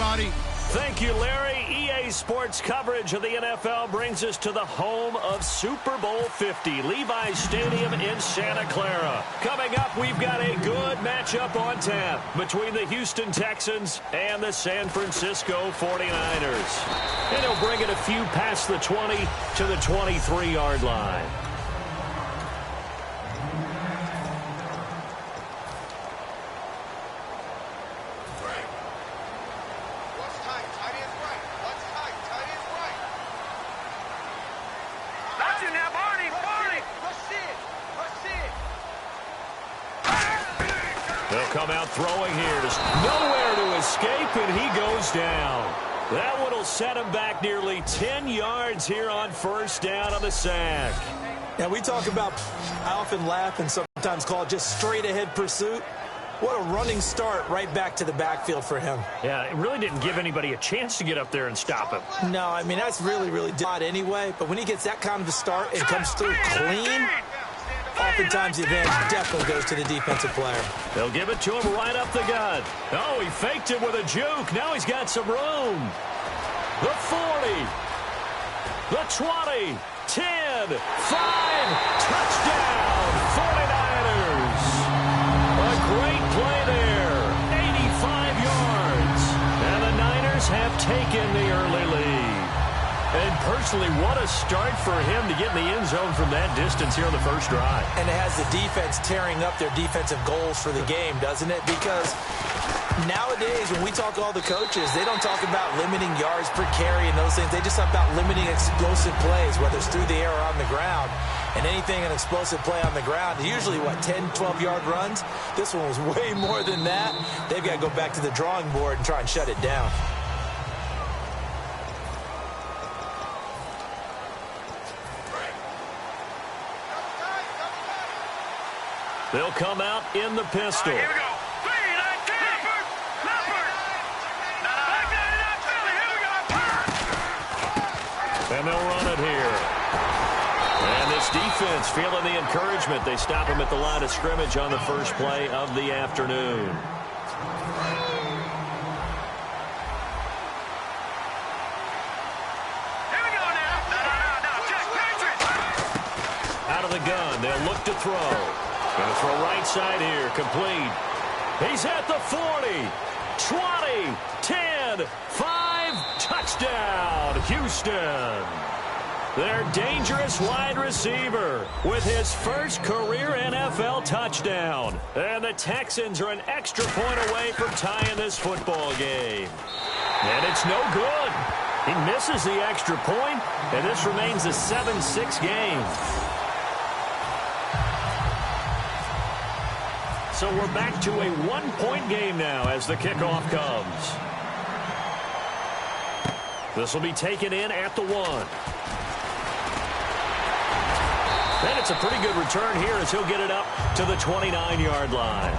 everybody. Thank you, Larry. EA Sports coverage of the NFL brings us to the home of Super Bowl 50, Levi's Stadium in Santa Clara. Coming up, we've got a good matchup on tap between the Houston Texans and the San Francisco 49ers. And he'll bring it a few past the 20 to the 23-yard line. They'll come out throwing here. Just nowhere to escape, and he goes down. That one will set him back nearly 10 yards here on first down on the sack. Yeah, we talk about, I often laugh and sometimes call it just straight-ahead pursuit. What a running start right back to the backfield for him. Yeah, it really didn't give anybody a chance to get up there and stop him. No, I mean, that's really odd anyway. But when he gets that kind of a start and comes through clean, oftentimes the advantage definitely goes to the defensive player. They'll give it to him right up the gut. Oh, he faked it with a juke. Now he's got some room. The 40. The 20. 10. 5. Touchdown. 49ers. A great play there. 85 yards. And the Niners have taken the early lead. And personally, what a start for him to get in the end zone from that distance here on the first drive. And it has the defense tearing up their defensive goals for the game, doesn't it? Because nowadays, when we talk to all the coaches, they don't talk about limiting yards per carry and those things. They just talk about limiting explosive plays, whether it's through the air or on the ground. And anything an explosive play on the ground, usually, 10, 12-yard runs? This one was way more than that. They've got to go back to the drawing board and try and shut it down. They'll come out in the pistol. Here we go. 3, 19. And they'll run it here. And this defense feeling the encouragement. They stop him at the line of scrimmage on the first play of the afternoon. Here we go now. No. Check. Out of the gun. They'll look to throw. Going to throw right side here. Complete. He's at the 40. 20. 10. 5. Touchdown. Houston. Their dangerous wide receiver with his first career NFL touchdown. And the Texans are an extra point away from tying this football game. And it's no good. He misses the extra point, and this remains a 7-6 game. So we're back to a one-point game now as the kickoff comes. This will be taken in at the 1. And it's a pretty good return here as he'll get it up to the 29-yard line.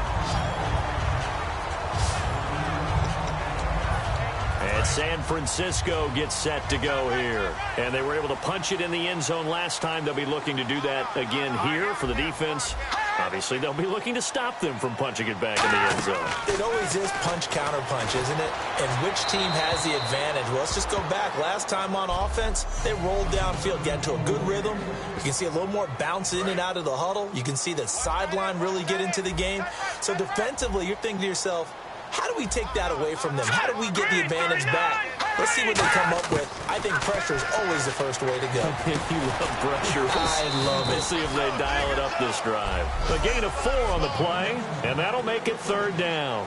And San Francisco gets set to go here. And they were able to punch it in the end zone last time. They'll be looking to do that again here for the defense. Obviously, they'll be looking to stop them from punching it back in the end zone. It always is punch-counter-punch, isn't it? And which team has the advantage? Well, let's just go back. Last time on offense, they rolled downfield, got into a good rhythm. You can see a little more bounce in and out of the huddle. You can see the sideline really get into the game. So defensively, you're thinking to yourself, how do we take that away from them? How do we get the advantage back? Let's see what they come up with. I think pressure is always the first way to go. You love pressure. I love it. We'll see if they dial it up this drive. A gain of 4 on the play, and that'll make it third down.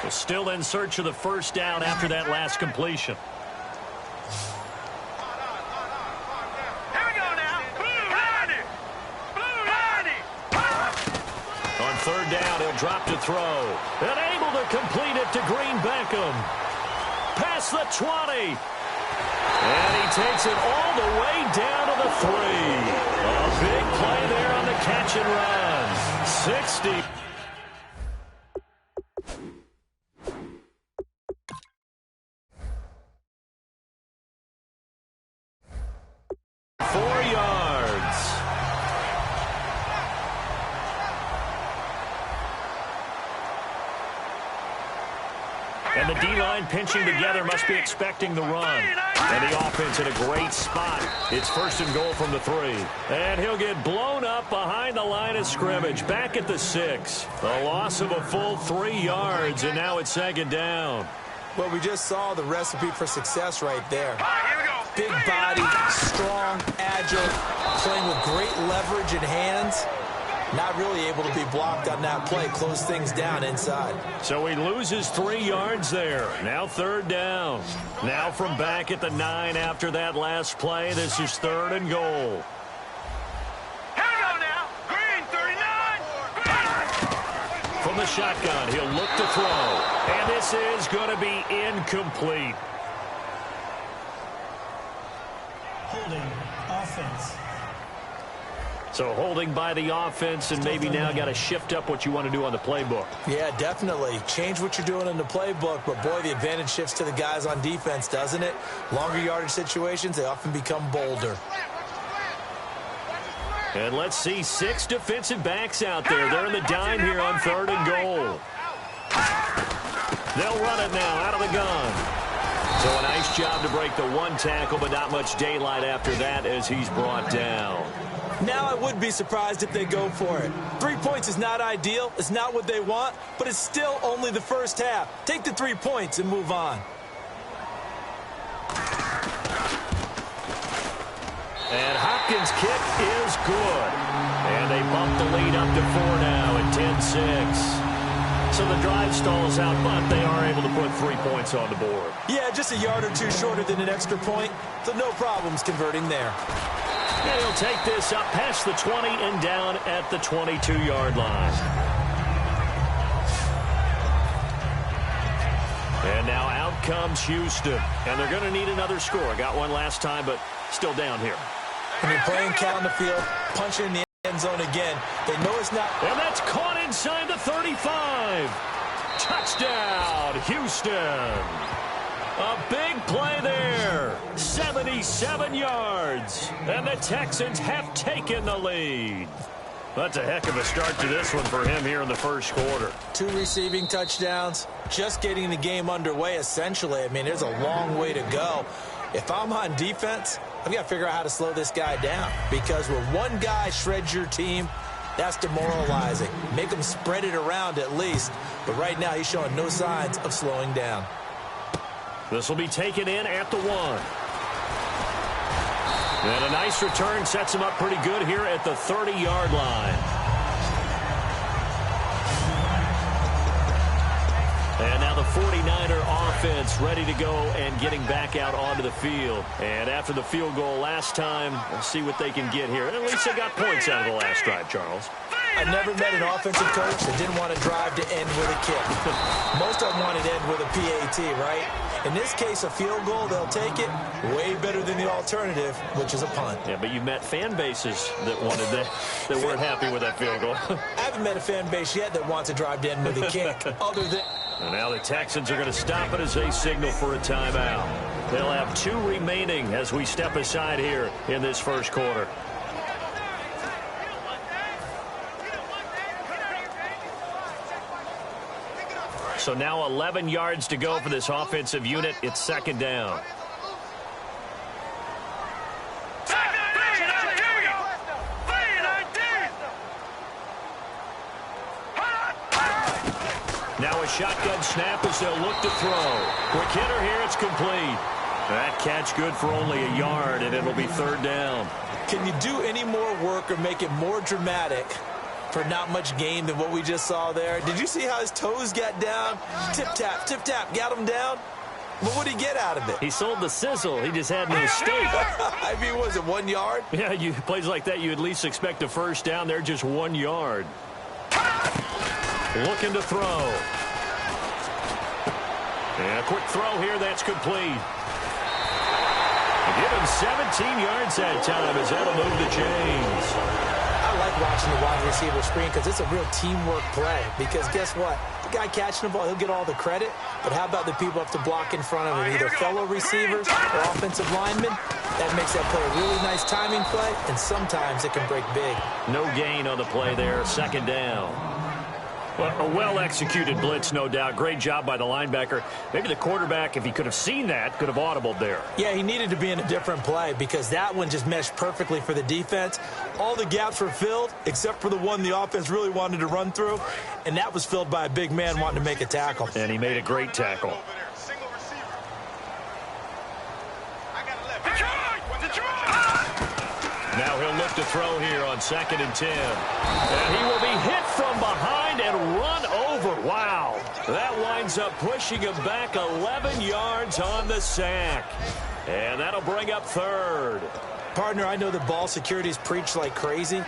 Still in search of the first down after that last completion. Here we go now. Blue Ronnie. On third down, he'll drop to throw. And able to complete it to Green Beckham. Past the 20. And he takes it all the way down to the 3. A big play there on the catch and run. 60. And the D-line pinching together must be expecting the run. And the offense in a great spot. It's first and goal from the 3. And he'll get blown up behind the line of scrimmage. Back at the 6. A loss of a full 3 yards, and now it's second down. Well, we just saw the recipe for success right there. Here we go. Big body, strong, agile, playing with great leverage in hands. Not really able to be blocked on that play. Close things down inside. So he loses 3 yards there. Now third down. Now from back at the 9 after that last play. This is third and goal. Here we go now. Green 39. From the shotgun, he'll look to throw. And this is going to be incomplete. Holding offense. So holding by the offense, and maybe now got to shift up what you want to do on the playbook. Yeah, definitely. Change what you're doing in the playbook, but boy, the advantage shifts to the guys on defense, doesn't it? Longer yardage situations, they often become bolder. And let's see 6 defensive backs out there. They're in the dime here on third and goal. They'll run it now out of the gun. So a nice job to break the 1 tackle, but not much daylight after that as he's brought down. Now I would be surprised if they go for it. 3 points is not ideal. It's not what they want, but it's still only the first half. Take the 3 points and move on. And Hopkins' kick is good. And they bump the lead up to 4 now at 10-6. So the drive stalls out, but they are able to put 3 points on the board. Yeah, just a yard or 2 shorter than an extra point, so no problems converting there. And he'll take this up past the 20 and down at the 22-yard line. And now out comes Houston. And they're going to need another score. Got one last time, but still down here. When you're playing count in the field, punching in the end zone again, they know it's not. And that's caught inside the 35. Touchdown, Houston. A big play there. 77 yards. And the Texans have taken the lead. That's a heck of a start to this one for him here in the first quarter. 2 receiving touchdowns, just getting the game underway essentially. I mean, there's a long way to go. If I'm on defense, I've got to figure out how to slow this guy down. Because when one guy shreds your team, that's demoralizing. Make him spread it around at least. But right now, he's showing no signs of slowing down. This will be taken in at the 1. And a nice return sets him up pretty good here at the 30-yard line. And now the 49er offense ready to go and getting back out onto the field. And after the field goal last time, we'll see what they can get here. And at least they got points out of the last drive, Charles. I've never met an offensive coach that didn't want to drive to end with a kick. Most of them want to end with a PAT, right? In this case, a field goal, they'll take it. Way better than the alternative, which is a punt. Yeah, but you've met fan bases that wanted that weren't happy with that field goal. I haven't met a fan base yet that wants to drive to end with a kick, other than... And now the Texans are going to stop it as they signal for a timeout. They'll have 2 remaining as we step aside here in this first quarter. So now 11 yards to go for this offensive unit. It's second down. Now a shotgun snap as they'll look to throw. Quick hitter here, it's complete. That catch good for only a yard, and it'll be third down. Can you do any more work or make it more dramatic for not much gain than what we just saw there? Did you see how his toes got down? Tip-tap, got him down. But what did he get out of it? He sold the sizzle. He just had no steak. I mean, was it 1 yard? Yeah, plays like that, you at least expect a first down. They're just 1 yard. Looking to throw. And a quick throw here, that's complete. Give him 17 yards that time as that'll move the chains. I like watching the wide receiver screen because it's a real teamwork play. Because guess what? The guy catching the ball, he'll get all the credit. But how about the people have to block in front of him, either fellow receivers or offensive linemen? That makes that play a really nice timing play, and sometimes it can break big. No gain on the play there, second down. Well, a well-executed blitz, no doubt. Great job by the linebacker. Maybe the quarterback, if he could have seen that, could have audibled there. Yeah, he needed to be in a different play because that one just meshed perfectly for the defense. All the gaps were filled except for the one the offense really wanted to run through, and that was filled by a big man wanting to make a tackle. And he made a great tackle. Now he'll look to throw here on 2nd and 10. And he will be hit from behind and run over. Wow. That winds up pushing him back 11 yards on the sack. And that'll bring up 3rd. Partner, I know that ball security is preached like crazy,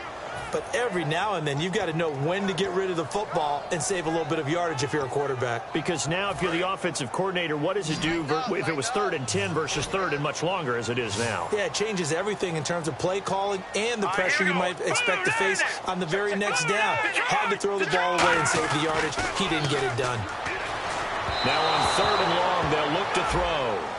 but every now and then you've got to know when to get rid of the football and save a little bit of yardage if you're a quarterback. Because now if you're the offensive coordinator, what does it do if it was 3rd and 10 versus 3rd and much longer as it is now? Yeah, it changes everything in terms of play calling and the pressure you might expect to face on the very next down. Had to throw the ball away and save the yardage. He didn't get it done. Now on 3rd and long, they'll look to throw.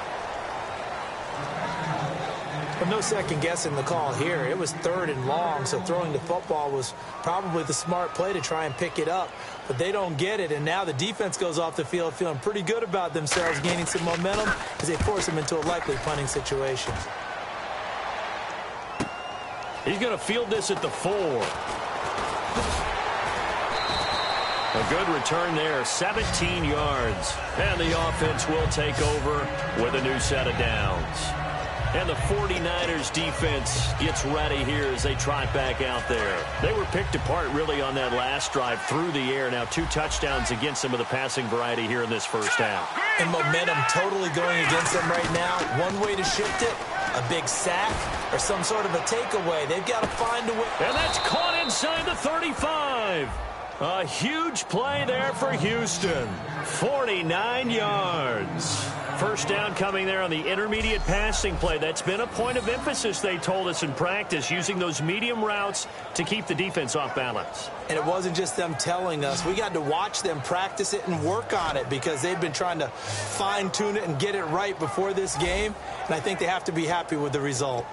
But no second guessing the call here. It was 3rd and long, so throwing the football was probably the smart play to try and pick it up. But they don't get it, and now the defense goes off the field feeling pretty good about themselves, gaining some momentum as they force them into a likely punting situation. He's going to field this at the 4. A good return there, 17 yards. And the offense will take over with a new set of downs. And the 49ers defense gets ready here as they trot back out there. They were picked apart really on that last drive through the air. Now 2 touchdowns against some of the passing variety here in this first half. And momentum totally going against them right now. One way to shift it, a big sack or some sort of a takeaway. They've got to find a way. And that's caught inside the 35. A huge play there for Houston. 49 yards. First down coming there on the intermediate passing play. That's been a point of emphasis, they told us in practice, using those medium routes to keep the defense off balance. And it wasn't just them telling us. We got to watch them practice it and work on it because they've been trying to fine-tune it and get it right before this game. And I think they have to be happy with the result.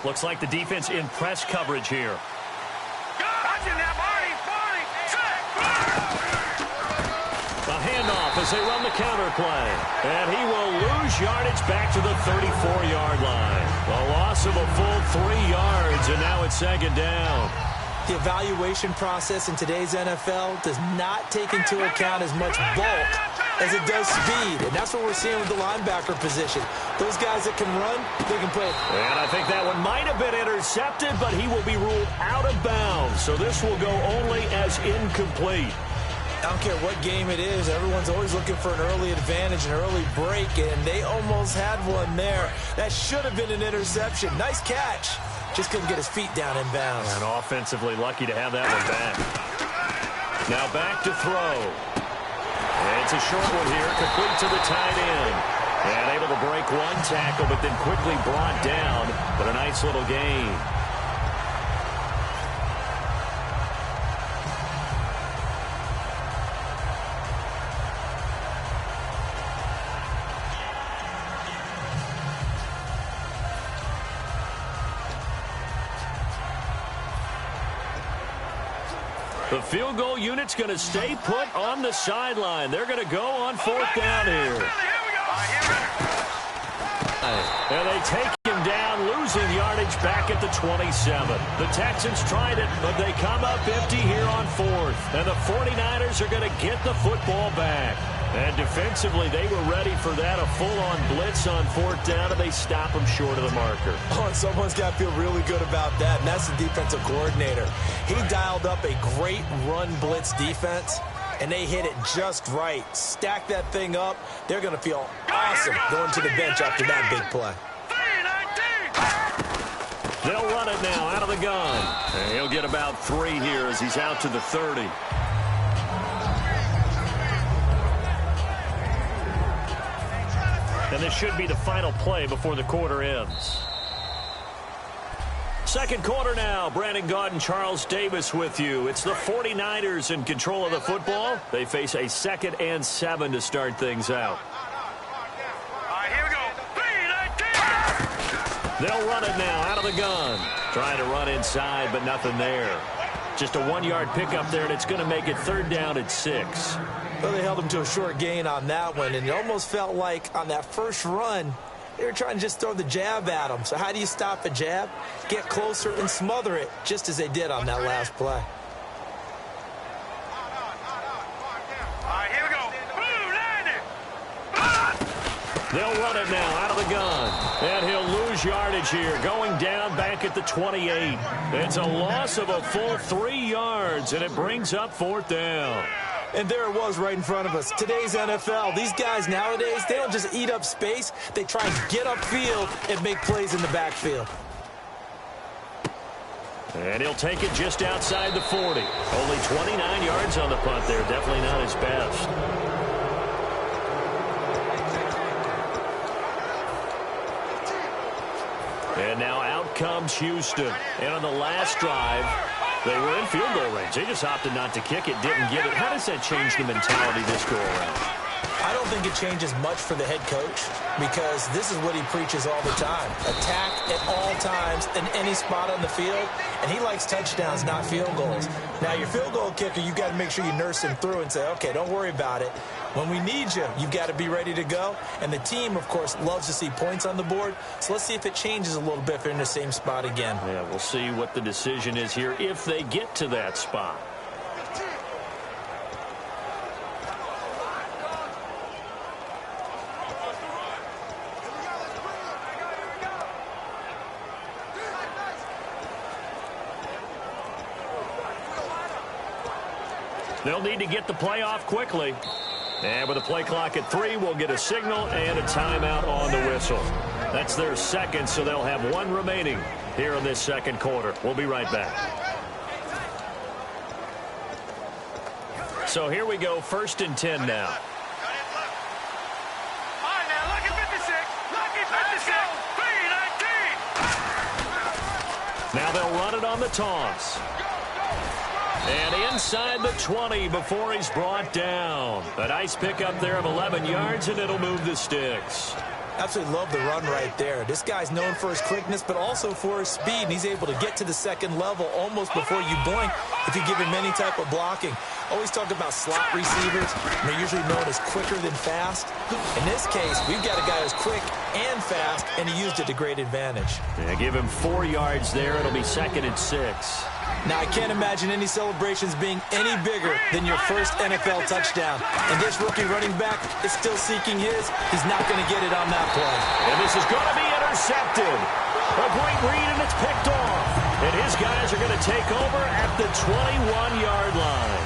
Looks like the defense in press coverage here. A handoff as they run the counter play. And he will lose yardage back to the 34-yard line. A loss of a full 3 yards, and now it's 2nd down. The evaluation process in today's NFL does not take into account as much bulk as it does speed. And that's what we're seeing with the linebacker position. Those guys that can run, they can play. And I think that one might have been intercepted, but he will be ruled out of bounds. So this will go only as incomplete. I don't care what game it is. Everyone's always looking for an early advantage, an early break, and they almost had one there. That should have been an interception. Nice catch. Just couldn't get his feet down in bounds. And offensively lucky to have that one back. Now back to throw. And it's a short one here, complete to the tight end. And able to break one tackle, but then quickly brought down. But a nice little gain. The field goal unit's going to stay put on the sideline. They're going to go on 4th down here. And they take him down, losing yardage back at the 27. The Texans tried it, but they come up empty here on 4th. And the 49ers are going to get the football back. And defensively, they were ready for that, a full-on blitz on 4th down, and they stop them short of the marker. Oh, and someone's got to feel really good about that, and that's the defensive coordinator. He dialed up a great run blitz defense, and they hit it just right. Stack that thing up. They're going to feel awesome going to the bench after that big play. They'll run it now out of the gun. And he'll get about 3 here as he's out to the 30. And this should be the final play before the quarter ends. Second quarter now. Brandon Gaudin, Charles Davis with you. It's the 49ers in control of the football. They face a 2nd and 7 to start things out. All right, here we go. They'll run it now out of the gun. Trying to run inside, but nothing there. Just a 1-yard pickup there, and it's going to make it 3rd down at 6. Well, they held him to a short gain on that one, and it almost felt like on that first run, they were trying to just throw the jab at him. So how do you stop a jab? Get closer and smother it, just as they did on that last play. All right, here we go. They'll run it now out of the gun. And he'll lose yardage here, going down back at the 28. It's a loss of a full 3 yards, and it brings up 4th down. And there it was right in front of us. Today's NFL, these guys nowadays, they don't just eat up space. They try and get upfield and make plays in the backfield. And he'll take it just outside the 40. Only 29 yards on the punt there. Definitely not his best. And now out comes Houston. And on the last drive, they were in field goal range. They just opted not to kick it, didn't get it. How does that change the mentality this go around? I don't think it changes much for the head coach because this is what he preaches all the time. Attack at all times in any spot on the field, and he likes touchdowns, not field goals. Now, your field goal kicker, you've got to make sure you nurse him through and say, okay, don't worry about it. When we need you, you've got to be ready to go. And the team, of course, loves to see points on the board. So let's see if it changes a little bit if they're in the same spot again. Yeah, we'll see what the decision is here if they get to that spot. They'll need to get the play off quickly. And with a play clock at 3, we'll get a signal and a timeout on the whistle. That's their second, so they'll have 1 remaining here in this second quarter. We'll be right back. So here we go, 1st and 10 now. All right, now, lucky 56. Lucky 56. 3-19. Now they'll run it on the toss. And inside the 20 before he's brought down. A nice pickup there of 11 yards, and it'll move the sticks. Absolutely love the run right there. This guy's known for his quickness, but also for his speed, and he's able to get to the second level almost before you blink if you give him any type of blocking. Always talk about slot receivers, and they're usually known as quicker than fast. In this case, we've got a guy who's quick and fast, and he used it to great advantage. Yeah, give him 4 yards there. It'll be 2nd and 6. Now, I can't imagine any celebrations being any bigger than your first NFL touchdown. And this rookie running back is still seeking his. He's not going to get it on that play. And this is going to be intercepted. A great read, and it's picked off. And his guys are going to take over at the 21-yard line.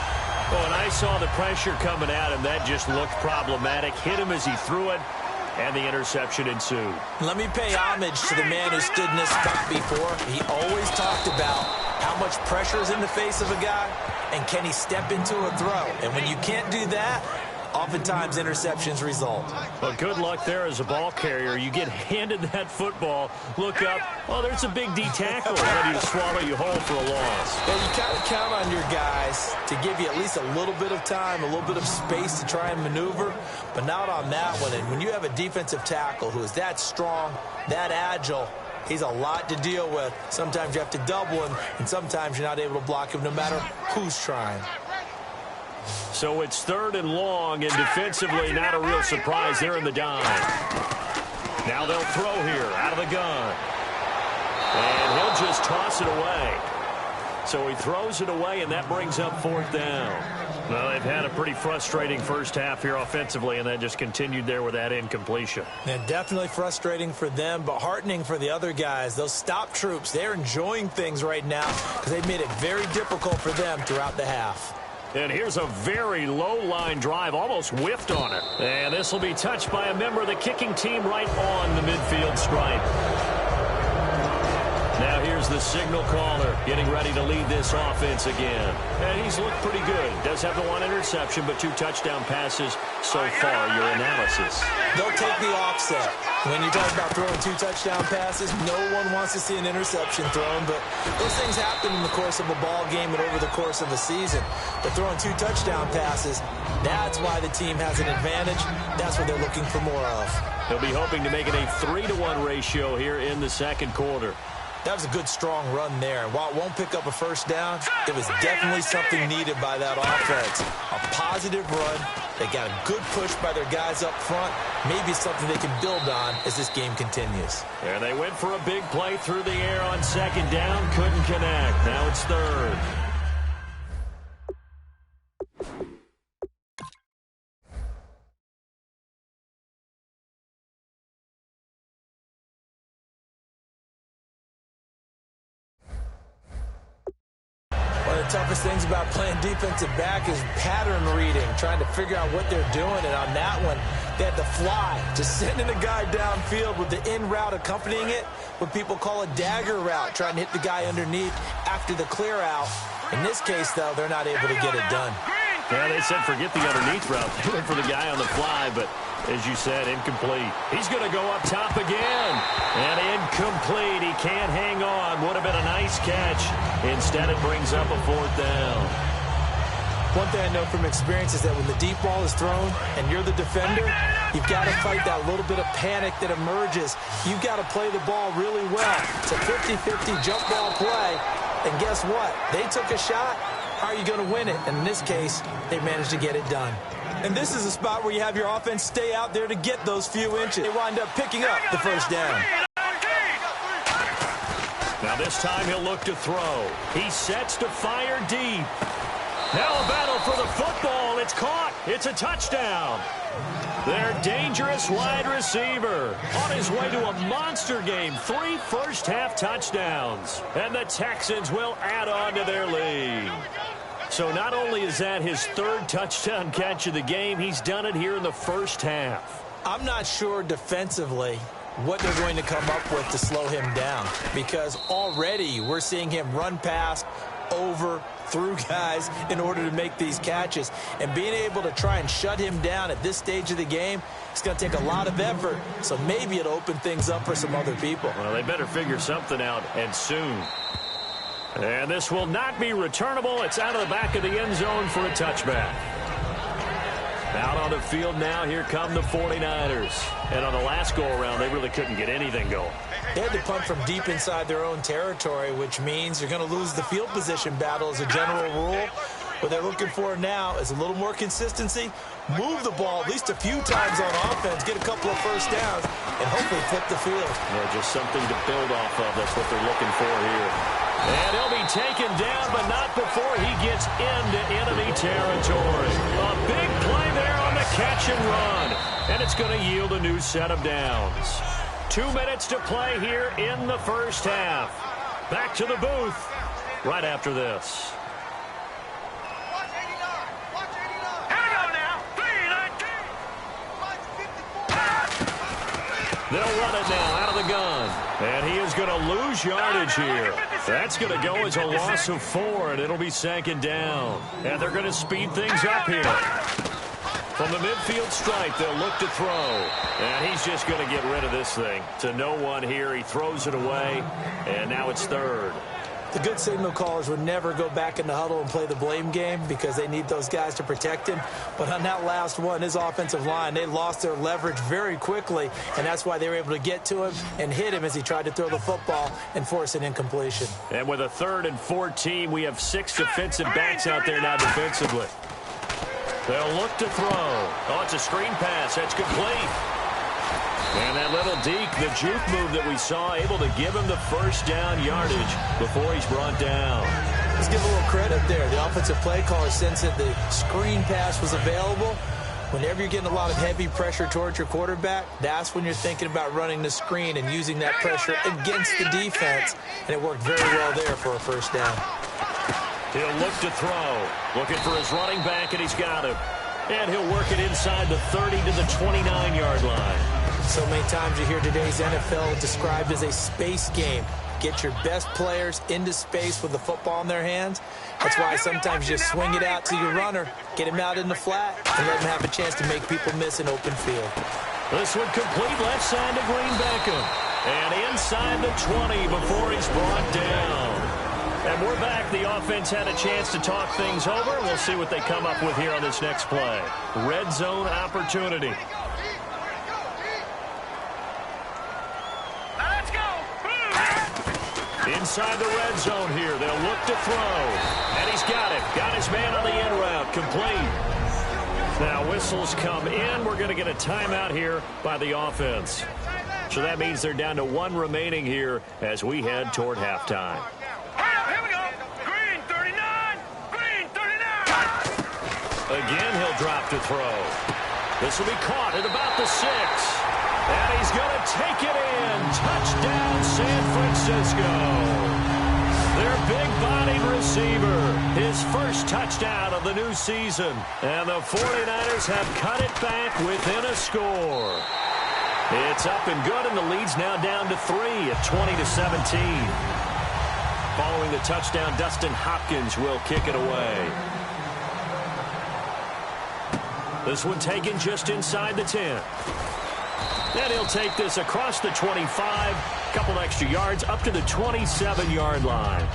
Oh, and I saw the pressure coming at him. That just looked problematic. Hit him as he threw it, and the interception ensued. Let me pay homage to the man who stood in this spot before. He always talked about how much pressure is in the face of a guy, and can he step into a throw? And when you can't do that, oftentimes interceptions result. Well, good luck there as a ball carrier. You get handed that football, look up, oh, there's a big D tackle ready to swallow you whole for a loss. Well, you kind of count on your guys to give you at least a little bit of time, a little bit of space to try and maneuver, but not on that one. And when you have a defensive tackle who is that strong, that agile, he's a lot to deal with. Sometimes you have to double him, and sometimes you're not able to block him no matter who's trying. So it's 3rd and long, and defensively not a real surprise there in the dime. Now they'll throw here out of the gun. And he'll just toss it away. So he throws it away, and that brings up 4th down. Well, they've had a pretty frustrating first half here offensively, and that just continued there with that incompletion. Yeah, definitely frustrating for them, but heartening for the other guys. Those stop troops, they're enjoying things right now because they've made it very difficult for them throughout the half. And here's a very low-line drive, almost whiffed on it. And this will be touched by a member of the kicking team right on the midfield stripe. Now here's There's the signal caller getting ready to lead this offense again. And he's looked pretty good. Does have the one interception, but 2 touchdown passes so far. Your analysis. They'll take the offset. When you talk about throwing 2 touchdown passes, no one wants to see an interception thrown, but those things happen in the course of a ball game and over the course of a season. But throwing 2 touchdown passes, that's why the team has an advantage. That's what they're looking for more of. They'll be hoping to make it a 3-to-1 ratio here in the second quarter. That was a good, strong run there. While it won't pick up a first down, it was definitely something needed by that offense. A positive run. They got a good push by their guys up front. Maybe something they can build on as this game continues. And they went for a big play through the air on second down. Couldn't connect. Now it's third. One of the toughest things about playing defensive back is pattern reading, trying to figure out what they're doing. And on that one, they had to fly, just sending a guy downfield with the in route accompanying it, what people call a dagger route, trying to hit the guy underneath after the clear out. In this case, though, they're not able to get it done. Yeah, they said forget the underneath route. They went for the guy on the fly, but as you said, incomplete. He's going to go up top again. And incomplete. He can't hang on. Would have been a nice catch. Instead, it brings up a 4th down. One thing I know from experience is that when the deep ball is thrown and you're the defender, you've got to fight that little bit of panic that emerges. You've got to play the ball really well. It's a 50-50 jump ball play. And guess what? They took a shot. How are you going to win it? And in this case, they managed to get it done. And this is a spot where you have your offense stay out there to get those few inches. They wind up picking up the first down. Now this time he'll look to throw. He sets to fire deep. Now a battle for the football. It's caught. It's a touchdown. Their dangerous wide receiver on his way to a monster game. 3 first-half touchdowns. And the Texans will add on to their lead. So not only is that his 3rd touchdown catch of the game, he's done it here in the first half. I'm not sure defensively what they're going to come up with to slow him down, because already we're seeing him run past, over, through guys in order to make these catches. And being able to try and shut him down at this stage of the game, it's going to take a lot of effort. So maybe it'll open things up for some other people. Well, they better figure something out, and soon. And this will not be returnable. It's out of the back of the end zone for a touchback. Out on the field now, here come the 49ers. And on the last go-around, they really couldn't get anything going. They had to punt from deep inside their own territory, which means you're going to lose the field position battle as a general rule. What they're looking for now is a little more consistency, move the ball at least a few times on offense, get a couple of first downs, and hopefully flip the field. Yeah, just something to build off of. That's what they're looking for here. And he'll be taken down, but not before he gets into enemy territory. A big play there on the catch and run. And it's going to yield a new set of downs. 2 minutes to play here in the first half. Back to the booth right after this. They'll run it now out of the gun. And he is going to lose yardage here. That's going to go as a loss of 4, and it'll be 2nd down. And they're going to speed things up here. From the midfield stripe, they'll look to throw. And he's just going to get rid of this thing. To no one here. He throws it away, and now it's 3rd. The good signal callers would never go back in the huddle and play the blame game because they need those guys to protect him. But on that last one, his offensive line, they lost their leverage very quickly, and that's why they were able to get to him and hit him as he tried to throw the football and force an incompletion. And with a 3rd and 14, we have 6 defensive backs out there now defensively. They'll look to throw. Oh, it's a screen pass. That's complete. And that little deke, the juke move that we saw, able to give him the first down yardage before he's brought down. Let's give a little credit there. The offensive play caller sensed that the screen pass was available. Whenever you're getting a lot of heavy pressure towards your quarterback, that's when you're thinking about running the screen and using that pressure against the defense. And it worked very well there for a first down. He'll look to throw. Looking for his running back, and he's got him. And he'll work it inside the 30 to the 29-yard line. So many times you hear today's NFL described as a space game. get your best players into space with the football in their hands. That's why sometimes you just swing it out to your runner, get him out in the flat, and let him have a chance to make people miss an open field. This one complete left side to Green Beckham. And inside the 20 before he's brought down. And we're back. The offense had a chance to talk things over. We'll see what they come up with here on this next play. Red zone opportunity. Let's go. Inside the red zone here. They'll look to throw. And he's got it. Got his man on the in route. Complete. Now whistles come in. We're going to get a timeout here by the offense. So that means they're down to one remaining here as we head toward halftime. Here we go. Green 39. Green 39. Again, he'll drop to throw. This will be caught at about the 6. And he's going to take it in. Touchdown, San Francisco. Their big-bodied receiver. His first touchdown of the new season. And the 49ers have cut it back within a score. It's up and good, and the lead's now down to 3 at 20-17. Following the touchdown, Dustin Hopkins will kick it away. This one taken just inside the 10. And he'll take this across the 25, a couple extra yards, up to the 27-yard line.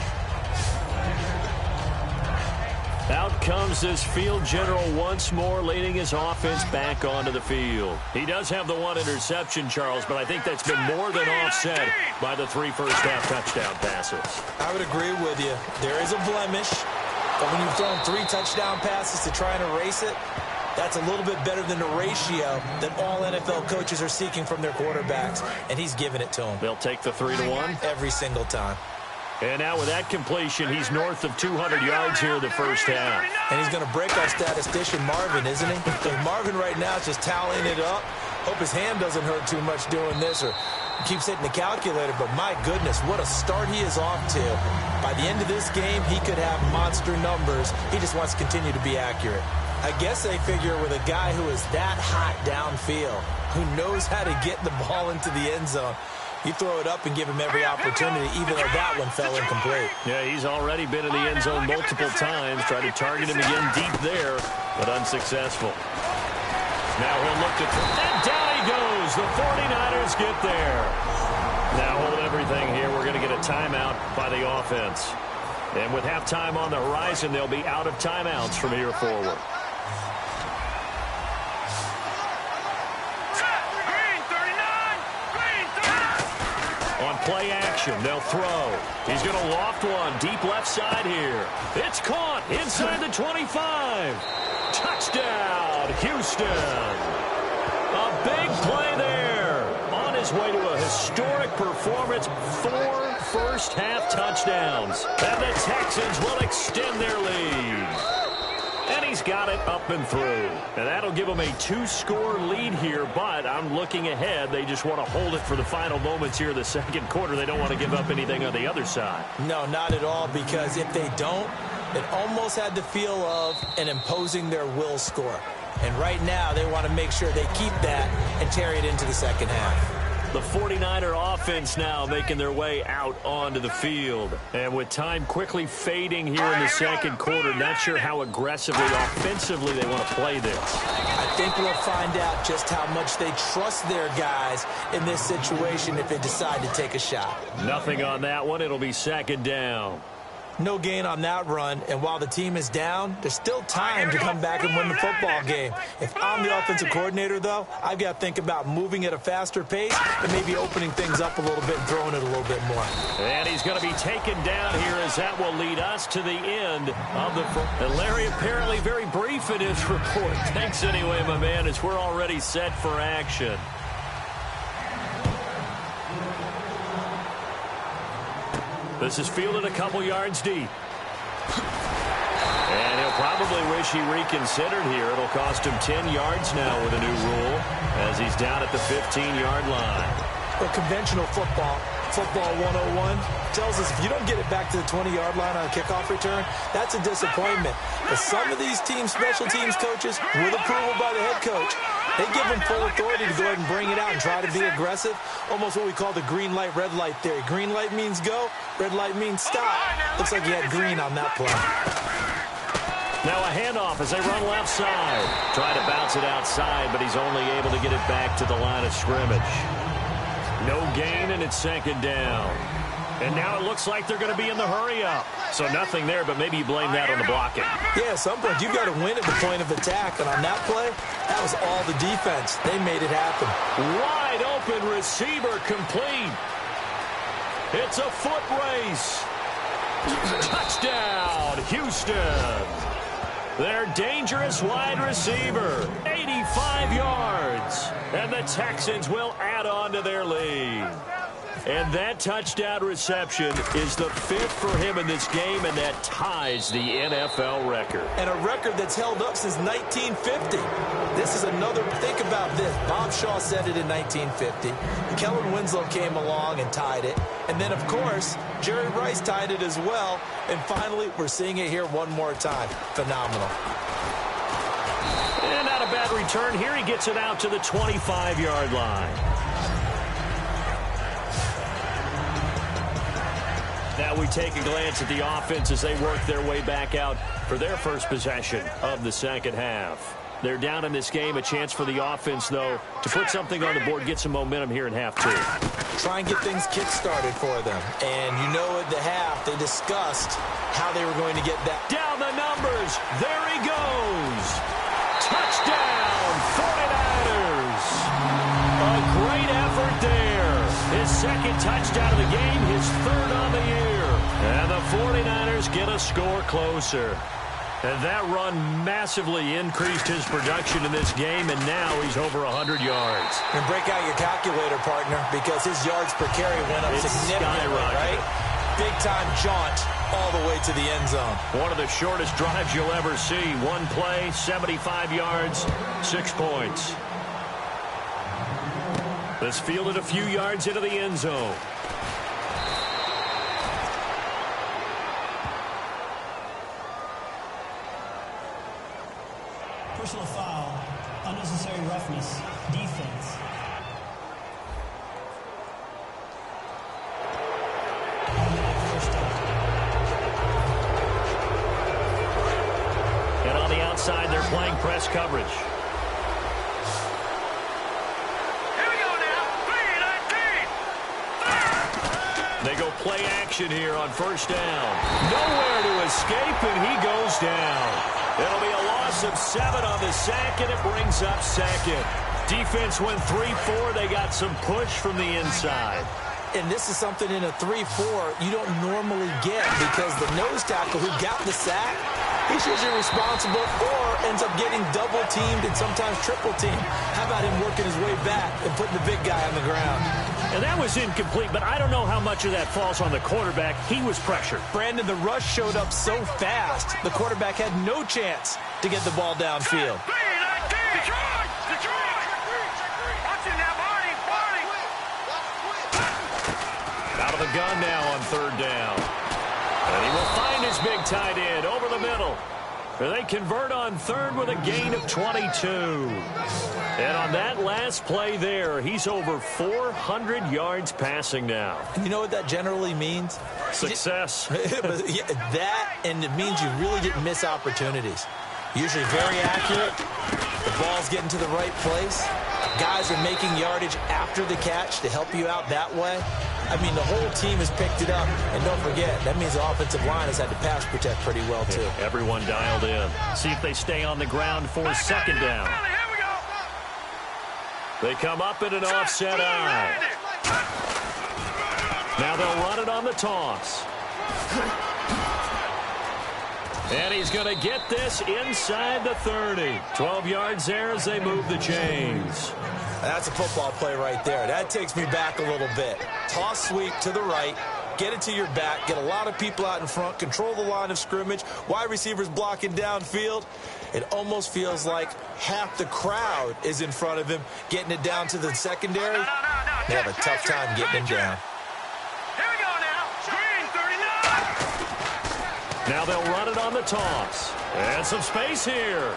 Out comes this field general once more, leading his offense back onto the field. He does have the one interception, Charles, but I think that's been more than offset by the 3 first-half touchdown passes. I would agree with you. There is a blemish, but when you've thrown 3 touchdown passes to try and erase it, that's a little bit better than the ratio that all NFL coaches are seeking from their quarterbacks, and he's giving it to them. They'll take the 3-1. Every single time. And now with that completion, he's north of 200 yards here in the first half. And he's going to break our statistician, Marvin, isn't he? Because Marvin right now is just tallying it up. Hope his hand doesn't hurt too much doing this or keeps hitting the calculator. But my goodness, what a start he is off to. By the end of this game, he could have monster numbers. He just wants to continue to be accurate. I guess they figure with a guy who is that hot downfield, who knows how to get the ball into the end zone, you throw it up and give him every opportunity, even though that one fell incomplete. Yeah, he's already been in the end zone multiple times. Tried to target him again deep there, but unsuccessful. Now he'll look to throw. And down he goes. The 49ers get there. Now hold everything here. We're going to get a timeout by the offense. And with halftime on the horizon, they'll be out of timeouts from here forward. On play action, they'll throw. He's going to loft one deep left side here. It's caught inside the 25. Touchdown, Houston. A big play there. On his way to a historic performance, 4 first-half touchdowns. And the Texans will extend their lead. And he's got it up and through. And that'll give them a 2-score lead here, but I'm looking ahead. They just want to hold it for the final moments here in the second quarter. They don't want to give up anything on the other side. No, not at all, because if they don't, it almost had the feel of an imposing their will score. And right now, they want to make sure they keep that and carry it into the second half. The 49er offense now making their way out onto the field. And with time quickly fading here in the second quarter, not sure how aggressively, offensively they want to play this. I think we'll find out just how much they trust their guys in this situation if they decide to take a shot. Nothing on that one. It'll be second down. No gain on that run, and while the team is down, there's still time to come back and win the football game. If I'm the offensive coordinator, though, I've got to think about moving at a faster pace and maybe opening things up a little bit and throwing it a little bit more. And he's going to be taken down here as that will lead us to the end of the first. And Larry apparently very brief in his report. Thanks anyway, my man, as we're already set for action. This is fielded a couple yards deep. And he'll probably wish he reconsidered here. It'll cost him 10 yards now with a new rule as he's down at the 15-yard line. Well, conventional football, Football 101 tells us if you don't get it back to the 20-yard line on a kickoff return, that's a disappointment. But some of these teams, special teams coaches, with approval by the head coach, they give them full authority to go ahead and bring it out and try to be aggressive. Almost what we call the green light, red light theory. Green light means go, red light means stop. Looks like he had green on that play. Now a handoff as they run left side. Try to bounce it outside, but he's only able to get it back to the line of scrimmage. No gain, and it's second down. And now it looks like they're going to be in the hurry-up. So nothing there, but maybe you blame that on the blocking. Yeah, at some point, you've got to win at the point of attack. And on that play, that was all the defense. They made it happen. Wide open receiver complete. It's a foot race. Touchdown, Houston. Their dangerous wide receiver, 85 yards. And the Texans will add on to their lead. And that touchdown reception is the fifth for him in this game, and that ties the NFL record. And a record that's held up since 1950. This is another, think about this. Bob Shaw said it in 1950. Kellen Winslow came along and tied it. And then, of course, Jerry Rice tied it as well. And finally, we're seeing it here one more time. Phenomenal. And not a bad return. Here he gets it out to the 25-yard line. Now we take a glance at the offense as they work their way back out for their first possession of the second half. They're down in this game. A chance for the offense, though, to put something on the board, get some momentum here in half two. Try and get things kick-started for them. And you know at the half, they discussed how they were going to get that. Down the numbers. There he goes. Touchdown, 49ers. A great effort there. His second touchdown of the game, his third on the year. And the 49ers get a score closer. And that run massively increased his production in this game, and now he's over 100 yards. And break out your calculator, partner, because his yards per carry went up significantly, right? Big-time jaunt all the way to the end zone. One of the shortest drives you'll ever see. One play, 75 yards, 6 points. Let's field it a few yards into the end zone. Personal foul, unnecessary roughness, defense. And on the outside, they're playing press coverage. They go play action here on first down. Nowhere to escape, and he goes down. It'll be a loss of 7 on the sack, and it brings up second. Defense went 3-4. They got some push from the inside. And this is something in a 3-4 you don't normally get because the nose tackle who got the sack, he's usually responsible or ends up getting double-teamed and sometimes triple-teamed. How about him working his way back and putting the big guy on the ground? And that was incomplete, but I don't know how much of that falls on the quarterback. He was pressured. Brandon, the rush showed up so fast, the quarterback had no chance to get the ball downfield. Out of the gun now on third down. And he will find his big tight end over the middle. And they convert on third with a gain of 22. And on that last play there, he's over 400 yards passing now. You know what that generally means? Success. That, and it means you really didn't miss opportunities. Usually very accurate. The ball's getting to the right place. Guys are making yardage after the catch to help you out that way. I mean, the whole team has picked it up. And don't forget, that means the offensive line has had to pass protect pretty well, too. Yeah, everyone dialed in. See if they stay on the ground for second down. They come up in an offset eye. Now they'll run it on the toss. And he's going to get this inside the 30. 12 yards there as they move the chains. That's a football play right there. That takes me back a little bit. Toss sweep to the right. Get it to your back. Get a lot of people out in front. Control the line of scrimmage. Wide receivers blocking downfield. It almost feels like half the crowd is in front of him, getting it down to the secondary. They have a tough time getting him down. Now they'll run it on the toss. And some space here.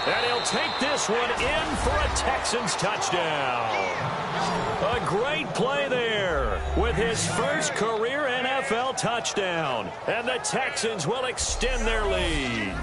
And he'll take this one in for a Texans touchdown. A great play there with his first career NFL touchdown. And the Texans will extend their lead.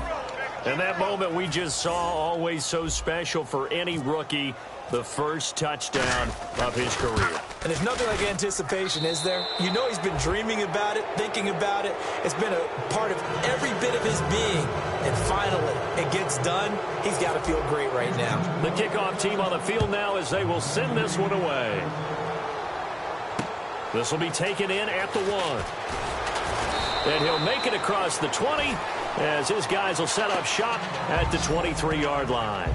And that moment we just saw, always so special for any rookie, the first touchdown of his career. And there's nothing like anticipation, is there? You know he's been dreaming about it, thinking about it. It's been a part of every bit of his being. And finally, it gets done. He's got to feel great right now. The kickoff team on the field now as they will send this one away. This will be taken in at the 1. And he'll make it across the 20 as his guys will set up shop at the 23-yard line.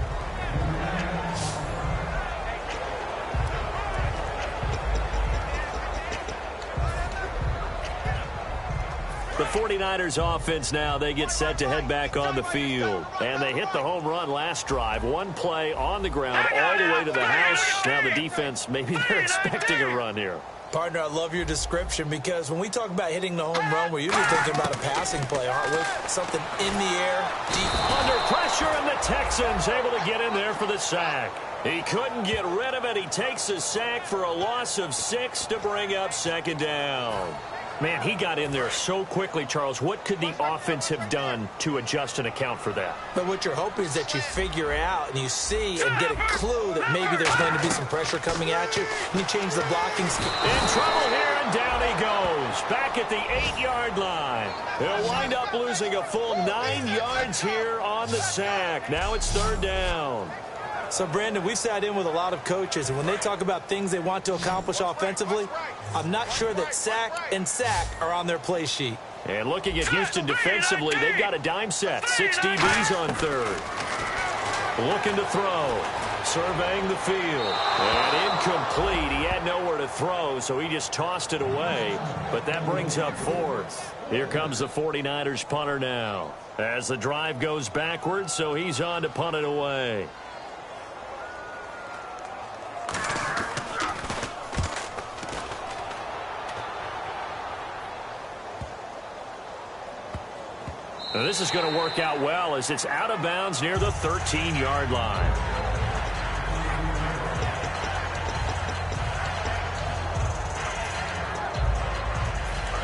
The 49ers offense now, they get set to head back on the field. And they hit the home run last drive. One play on the ground all the way to the house. Now the defense, maybe they're expecting a run here. Partner, I love your description because when we talk about hitting the home run, we're usually thinking about a passing play, aren't we? Something in the air, deep. Under pressure, and the Texans able to get in there for the sack. He couldn't get rid of it. He takes a sack for a loss of 6 to bring up second down. Man, he got in there so quickly, Charles. What could the offense have done to adjust and account for that? But what you're hoping is that you figure out and you see and get a clue that maybe there's going to be some pressure coming at you, and you change the blocking scheme. In trouble here, and down he goes. Back at the 8-yard line. He'll wind up losing a full 9 yards here on the sack. Now it's third down. So, Brandon, we sat in with a lot of coaches, and when they talk about things they want to accomplish offensively, I'm not sure that sack and sack are on their play sheet. And looking at Houston defensively, they've got a dime set. 6 DBs on third. Looking to throw. Surveying the field. And incomplete. He had nowhere to throw, so he just tossed it away. But that brings up fourth. Here comes the 49ers punter now. As the drive goes backwards, so he's on to punt it away. Now this is going to work out well as it's out of bounds near the 13-yard line.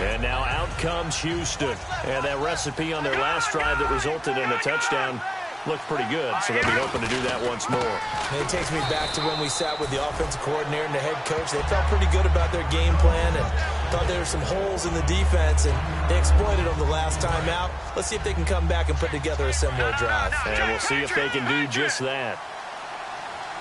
And now out comes Houston. And that recipe on their last drive that resulted in a touchdown looked pretty good, so they'll be hoping to do that once more. And it takes me back to when we sat with the offensive coordinator and the head coach. They felt pretty good about their game plan and thought there were some holes in the defense, and they exploited them the last time out. Let's see if they can come back and put together a similar drive. And we'll see if they can do just that.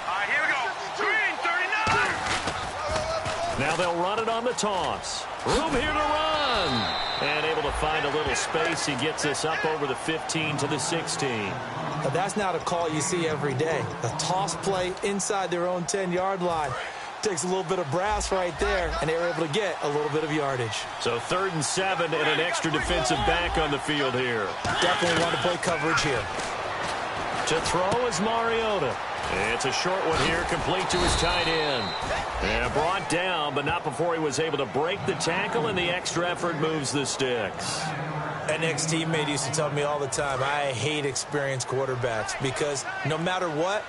All right, here we go. Green, 39. Now they'll run it on the toss. Room here to run. And able to find a little space. He gets this up over the 15 to the 16. But that's not a call you see every day. A toss play inside their own 10-yard line. Takes a little bit of brass right there, and they were able to get a little bit of yardage. So 3rd and 7 and an extra defensive back on the field here. Definitely want to play coverage here. To throw is Mariota. It's a short one here, complete to his tight end. And brought down, but not before he was able to break the tackle, and the extra effort moves the sticks. An ex-teammate used to tell me all the time, I hate experienced quarterbacks because no matter what,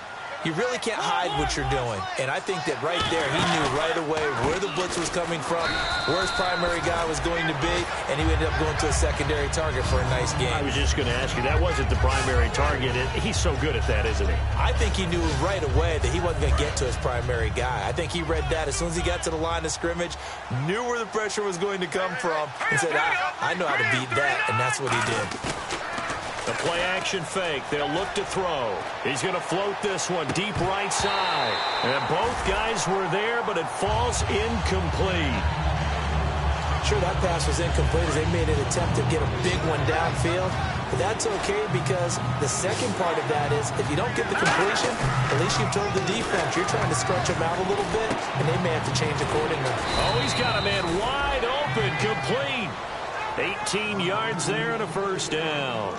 you really can't hide what you're doing. And I think that right there, he knew right away where the blitz was coming from, where his primary guy was going to be, and he ended up going to a secondary target for a nice game. I was just going to ask you, that wasn't the primary target. He's so good at that, isn't he? I think he knew right away that he wasn't going to get to his primary guy. I think he read that as soon as he got to the line of scrimmage, knew where the pressure was going to come from, and said, I know how to beat that, and that's what he did. The play-action fake. They'll look to throw. He's going to float this one deep right side. And both guys were there, but it falls incomplete. Sure, that pass was incomplete as they made an attempt to get a big one downfield. But that's okay because the second part of that is if you don't get the completion, at least you've told the defense you're trying to stretch them out a little bit, and they may have to change accordingly. Oh, he's got a man wide open, complete. 18 yards there and a first down.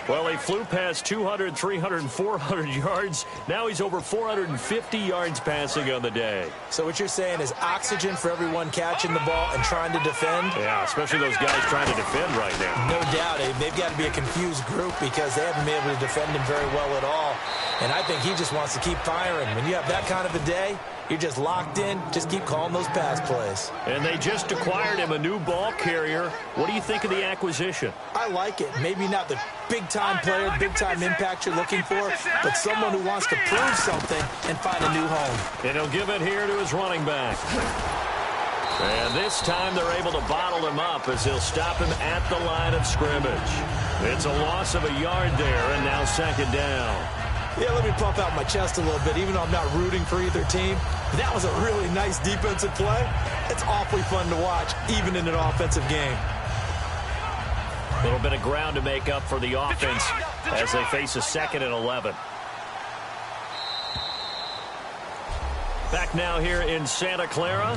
Well, he flew past 200, 300, and 400 yards. Now he's over 450 yards passing on the day. So what you're saying is oxygen for everyone catching the ball and trying to defend? Yeah, especially those guys trying to defend right now. No doubt. They've got to be a confused group because they haven't been able to defend him very well at all. And I think he just wants to keep firing. When you have that kind of a day, you're just locked in. Just keep calling those pass plays. And they just acquired him a new ball carrier. What do you think of the acquisition? I like it. Maybe not the big-time player, big-time impact you're looking for, but someone who wants to prove something and find a new home. And he'll give it here to his running back. And this time they're able to bottle him up as they'll stop him at the line of scrimmage. It's a loss of a yard there, and now second down. Yeah, let me pump out my chest a little bit, even though I'm not rooting for either team. That was a really nice defensive play. It's awfully fun to watch, even in an offensive game. A little bit of ground to make up for the offense as they face a 2nd and 11. Back now here in Santa Clara.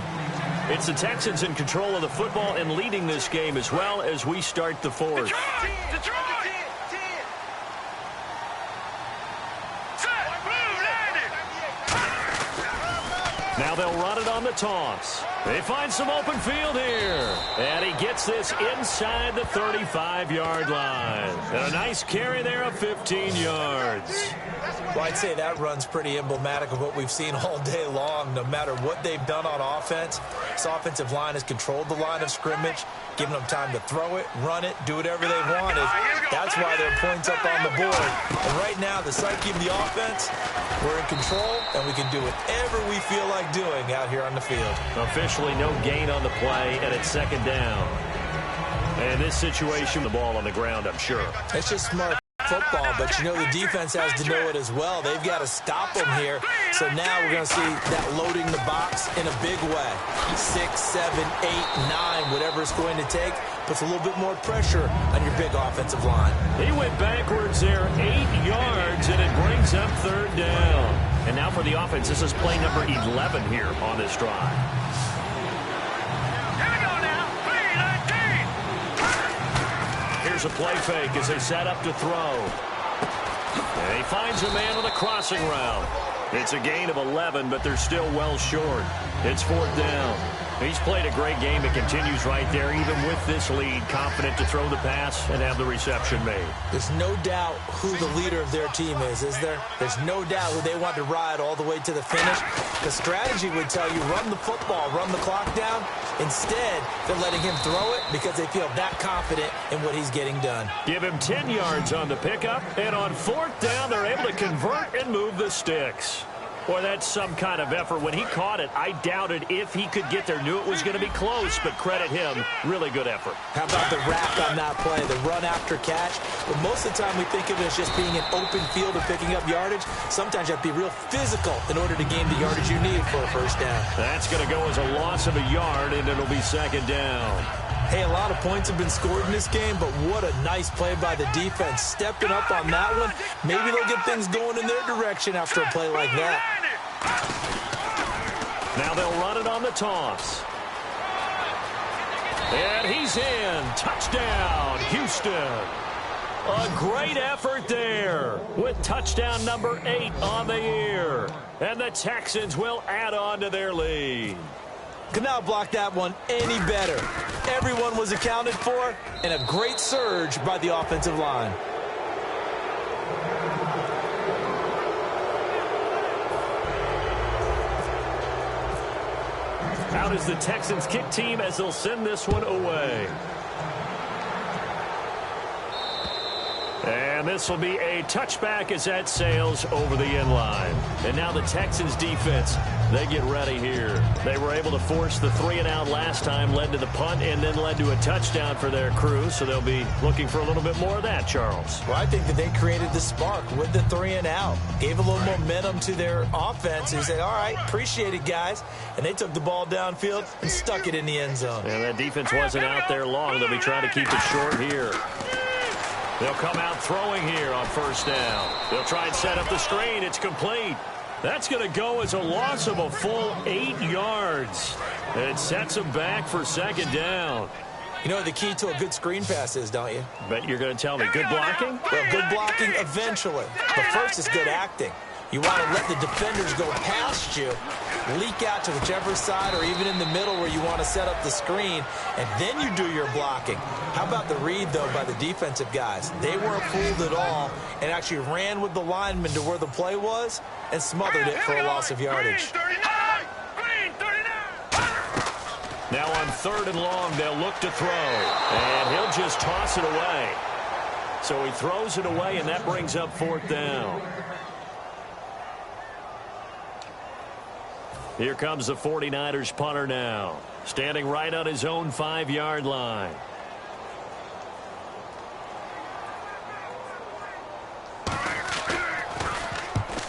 It's the Texans in control of the football and leading this game as well as we start the fourth. Now they'll run it on the toss. They find some open field here. And he gets this inside the 35-yard line. And a nice carry there of 15 yards. Well, I'd say that run's pretty emblematic of what we've seen all day long. No matter what they've done on offense, this offensive line has controlled the line of scrimmage, giving them time to throw it, run it, do whatever they wanted. That's why there are points up on the board. And right now, the psyche of the offense, we're in control, and we can do whatever we feel like doing out here on the field. Officially no gain on the play, and it's second down. And in this situation, the ball on the ground, I'm sure. It's just smart football, but you know the defense has to know it as well. They've got to stop them here. So now we're going to see that loading the box in a big way. 6, 7, 8, 9, whatever it's going to take, puts a little bit more pressure on your big offensive line. He went backwards there 8 yards, and it brings up third down. And now for the offense, this is play number 11 here on this drive. Here's a play fake as they set up to throw. And he finds a man on the crossing route. It's a gain of 11, but they're still well short. It's fourth down. He's played a great game. It continues right there, even with this lead, confident to throw the pass and have the reception made. There's no doubt who the leader of their team is there? There's no doubt who they want to ride all the way to the finish. The strategy would tell you run the football, run the clock down. Instead, they're letting him throw it because they feel that confident in what he's getting done. Give him 10 yards on the pickup, and on fourth down, they're able to convert and move the sticks. Boy, that's some kind of effort. When he caught it, I doubted if he could get there. Knew it was going to be close, but credit him. Really good effort. How about the wrap on that play, the run after catch? But most of the time we think of it as just being an open field and picking up yardage. Sometimes you have to be real physical in order to gain the yardage you need for a first down. That's going to go as a loss of a yard, and it'll be second down. Hey, a lot of points have been scored in this game, but what a nice play by the defense. Stepping up on that one, maybe they'll get things going in their direction after a play like that. Now they'll run it on the toss. And he's in. Touchdown, Houston. A great effort there with touchdown number 8 on the year. And the Texans will add on to their lead. Could not block that one any better. Everyone was accounted for, and a great surge by the offensive line. Out is the Texans kick team as they'll send this one away. And this will be a touchback as that sails over the end line. And now the Texans defense, they get ready here. They were able to force the 3-and-out last time, led to the punt, and then led to a touchdown for their crew. So they'll be looking for a little bit more of that, Charles. Well, I think that they created the spark with the 3-and-out. Gave a little momentum to their offense and said, all right, appreciate it, guys. And they took the ball downfield and stuck it in the end zone. And that defense wasn't out there long. They'll be trying to keep it short here. They'll come out throwing here on first down. They'll try and set up the screen. It's complete. That's going to go as a loss of a full 8 yards. It sets them back for second down. You know what the key to a good screen pass is, don't you? Bet you're going to tell me good blocking? Well, good blocking eventually. But first is good acting. You want to let the defenders go past you, leak out to whichever side or even in the middle where you want to set up the screen, and then you do your blocking. How about the read, though, by the defensive guys? They weren't fooled at all and actually ran with the lineman to where the play was and smothered it for a loss of yardage. Now on 3rd and long, they'll look to throw, and he'll just toss it away. So he throws it away, and that brings up 4th down. Here comes the 49ers punter now, standing right on his own 5-yard line.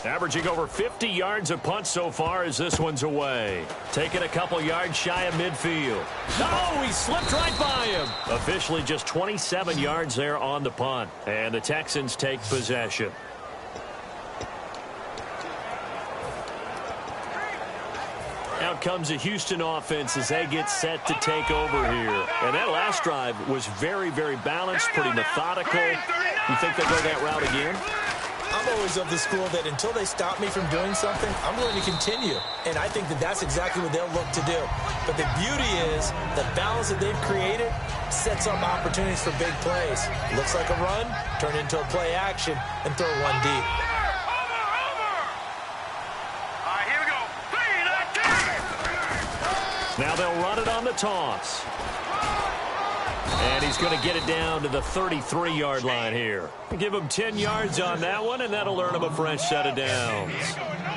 Averaging over 50 yards a punt so far as this one's away. Taking a couple yards shy of midfield. Oh, he slipped right by him. Officially just 27 yards there on the punt. And the Texans take possession. Out comes the Houston offense as they get set to take over here. And that last drive was very, very balanced, pretty methodical. You think they'll go that route again? I'm always of the school that until they stop me from doing something, I'm going to continue. And I think that that's exactly what they'll look to do. But the beauty is the balance that they've created sets up opportunities for big plays. Looks like a run, turn into a play action, and throw one deep. Now they'll run it on the toss. And he's going to get it down to the 33-yard line here. Give him 10 yards on that one, and that'll earn him a fresh set of downs.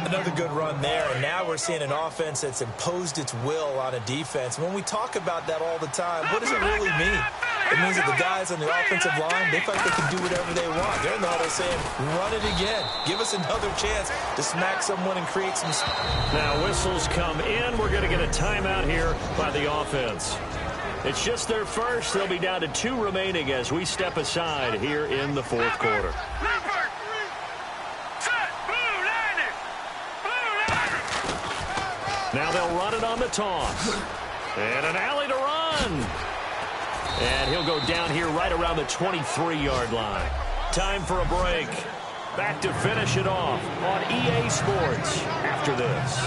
Another good run there, and now we're seeing an offense that's imposed its will on a defense. When we talk about that all the time, what does it really mean? It means that the guys on the offensive line, they feel like they can do whatever they want. They're in the huddle saying, run it again. Give us another chance to smack someone and create some... Now whistles come in. We're going to get a timeout here by the offense. It's just their first. They'll be down to 2 remaining as we step aside here in the 4th quarter. Now they'll run it on the toss. And an alley to run. And he'll go down here right around the 23-yard line. Time for a break. Back to finish it off on EA Sports after this.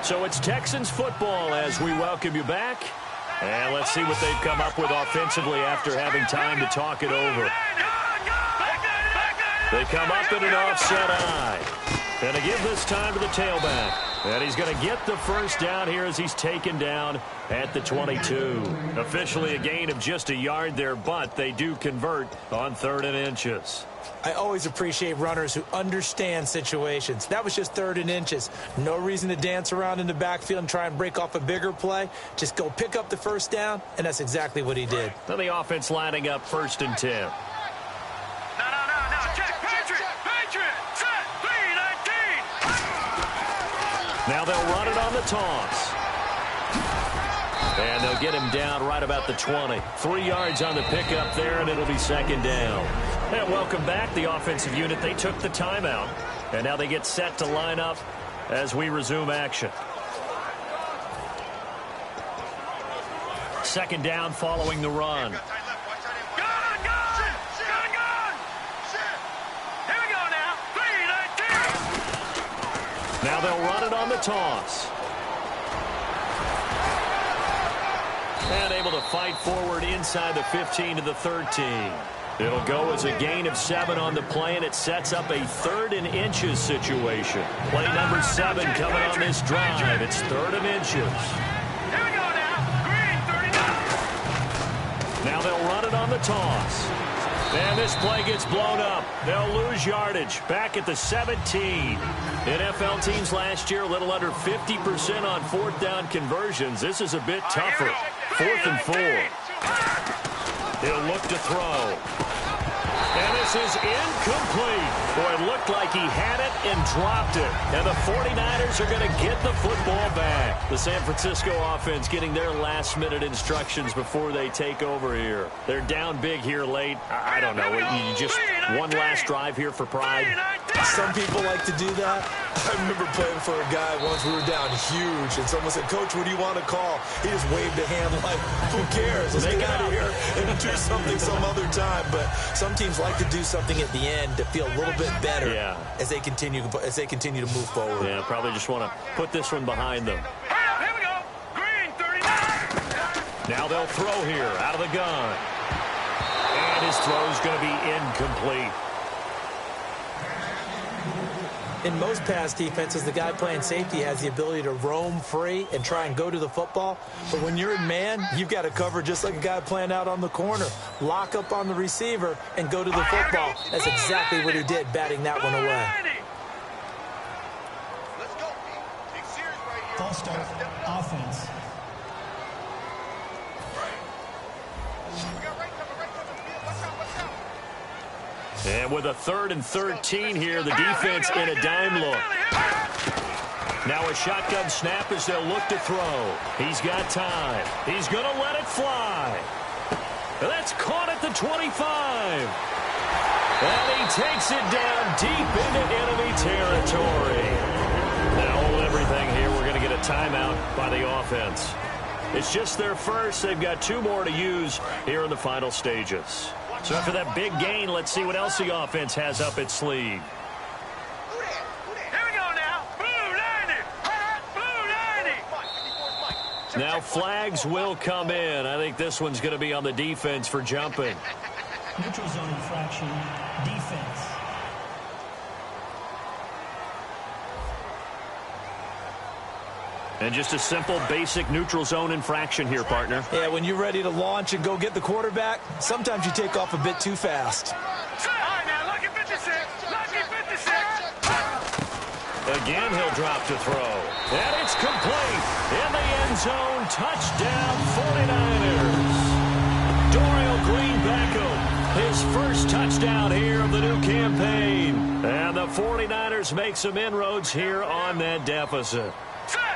So it's Texans football as we welcome you back. And let's see what they've come up with offensively after having time to talk it over. They come up in an offset eye. And to give this time to the tailback. And he's going to get the first down here as he's taken down at the 22. Officially a gain of just a yard there, but they do convert on 3rd and inches. I always appreciate runners who understand situations. That was just 3rd and inches. No reason to dance around in the backfield and try and break off a bigger play. Just go pick up the first down, and that's exactly what he did. Then the offense lining up 1st and 10. No. Check. Patriot. Set. 3-19. Now they'll run it on the toss. And they'll get him down right about the 20. 3 yards on the pickup there, and it'll be 2nd down. And welcome back, the offensive unit. They took the timeout, and now they get set to line up as we resume action. 2nd down following the run. Gun! Here we go now. 3-19. Now they'll run it on the toss. And able to fight forward inside the 15 to the 13. It'll go as a gain of 7 on the play, and it sets up a 3rd and inches situation. Play number 7 coming on this drive. It's 3rd and inches. Here we go now. Green, 39. Now they'll run it on the toss. And this play gets blown up. They'll lose yardage back at the 17. NFL teams last year a little under 50% on 4th down conversions. This is a bit tougher. 4th and 4. He'll look to throw. And this is incomplete. Boy, it looked like he had it and dropped it. And the 49ers are going to get the football back. The San Francisco offense getting their last-minute instructions before they take over here. They're down big here late. I don't know. You just one last drive here for pride. Some people like to do that. I remember playing for a guy once. We were down huge, and someone said, "Coach, what do you want to call?" He just waved a hand like, "Who cares? Let's get out of here and do something some other time." But some teams like to do something at the end to feel a little bit better as they continue to move forward. Yeah, probably just want to put this one behind them. Here we go. Green 39. Now they'll throw here out of the gun. And his throw is going to be incomplete. In most pass defenses, the guy playing safety has the ability to roam free and try and go to the football. But when you're in man, you've got to cover just like a guy playing out on the corner. Lock up on the receiver and go to the football. That's exactly what he did, batting that one away. False start, offense. And with a 3rd and 13 here, the defense in a dime look. Now a shotgun snap as they'll look to throw. He's got time. He's going to let it fly. And that's caught at the 25. And he takes it down deep into enemy territory. Now hold everything here. We're going to get a timeout by the offense. It's just their first. They've got 2 more to use here in the final stages. So after that big gain, let's see what else the offense has up its sleeve. Here we go now. Blue 90. Blue 90. Now flags will come in. I think this one's going to be on the defense for jumping. Neutral zone infraction, defense. And just a simple, basic neutral zone infraction here, partner. Yeah, when you're ready to launch and go get the quarterback, sometimes you take off a bit too fast. All right, now, lucky 56. Lucky 56. Again, he'll drop to throw. And it's complete. In the end zone, touchdown 49ers. Dorial Green Beckham, his first touchdown here of the new campaign. And the 49ers make some inroads here on that deficit.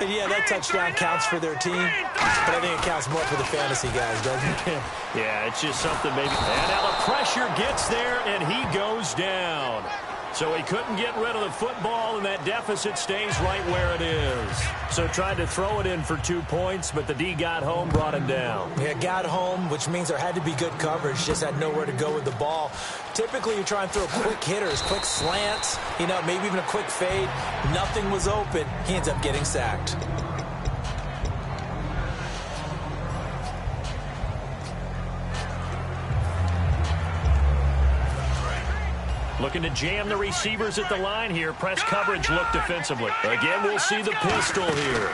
And yeah, that touchdown counts for their team, but I think it counts more for the fantasy guys, doesn't it? Yeah, it's just something maybe. And now the pressure gets there, and he goes down. So he couldn't get rid of the football, and that deficit stays right where it is. So tried to throw it in for 2 points, but the D got home, brought him down. Yeah, got home, which means there had to be good coverage, just had nowhere to go with the ball. Typically, you try and throw quick hitters, quick slants, maybe even a quick fade. Nothing was open. He ends up getting sacked. Looking to jam the receivers at the line here. Press coverage look defensively. Again, we'll see the pistol here.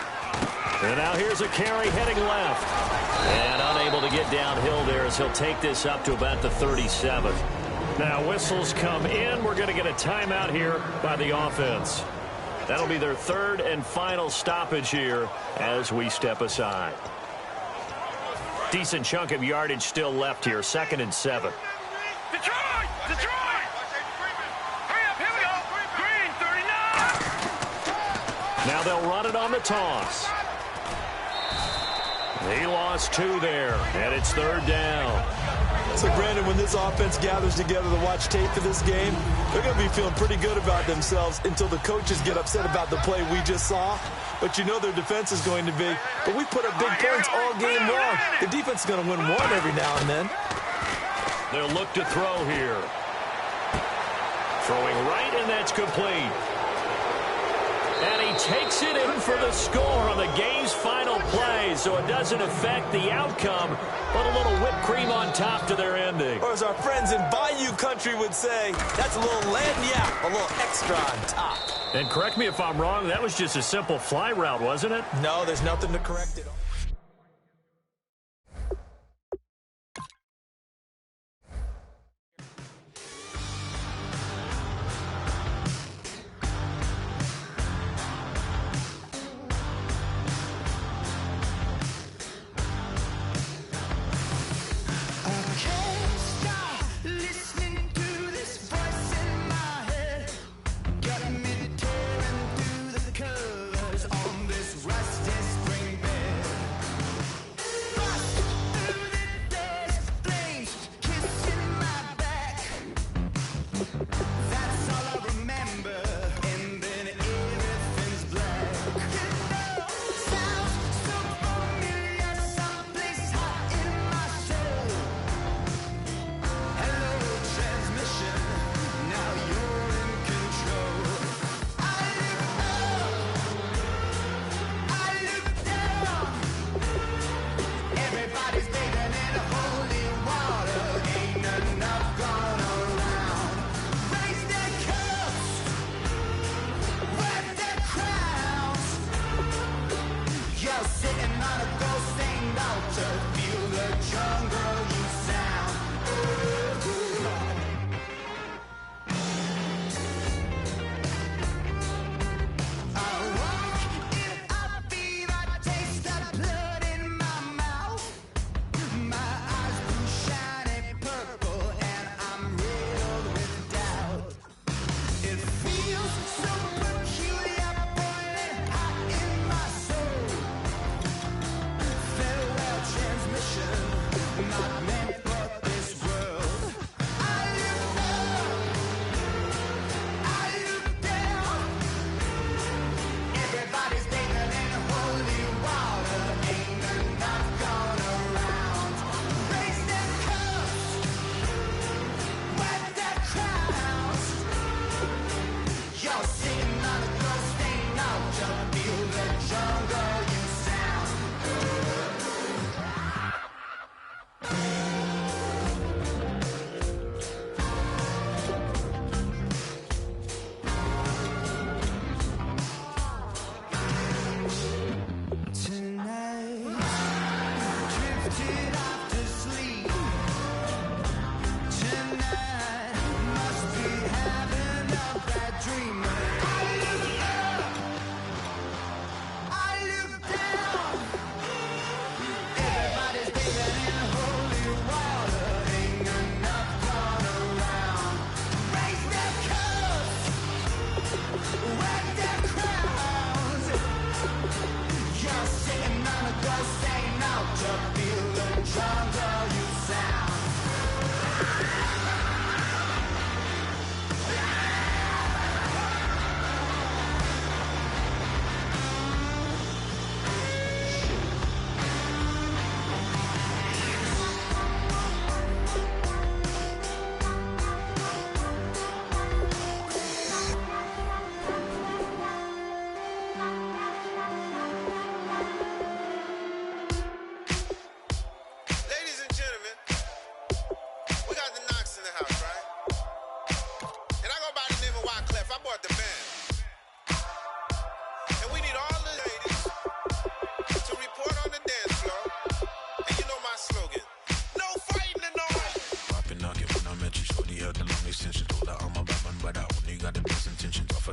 And now here's a carry heading left. And unable to get downhill there as he'll take this up to about the 37. Now whistles come in. We're going to get a timeout here by the offense. That'll be their 3rd and final stoppage here as we step aside. Decent chunk of yardage still left here. 2nd and 7. Detroit! Detroit! Hurry up, here we go. Green 39. Now they'll run it on the toss. He lost 2 there, and it's 3rd down. So, Brandon, when this offense gathers together to watch tape for this game, they're going to be feeling pretty good about themselves until the coaches get upset about the play we just saw. But their defense is going to be, but we put up big points all game long. The defense is going to win one every now and then. They'll look to throw here. Throwing right, and that's complete. And he takes it in for the score on the game's final play, so it doesn't affect the outcome, but a little whipped cream on top to their ending. Or as our friends in Bayou Country would say, that's a little lagniappe, a little extra on top. And correct me if I'm wrong, that was just a simple fly route, wasn't it? No, there's nothing to correct it on.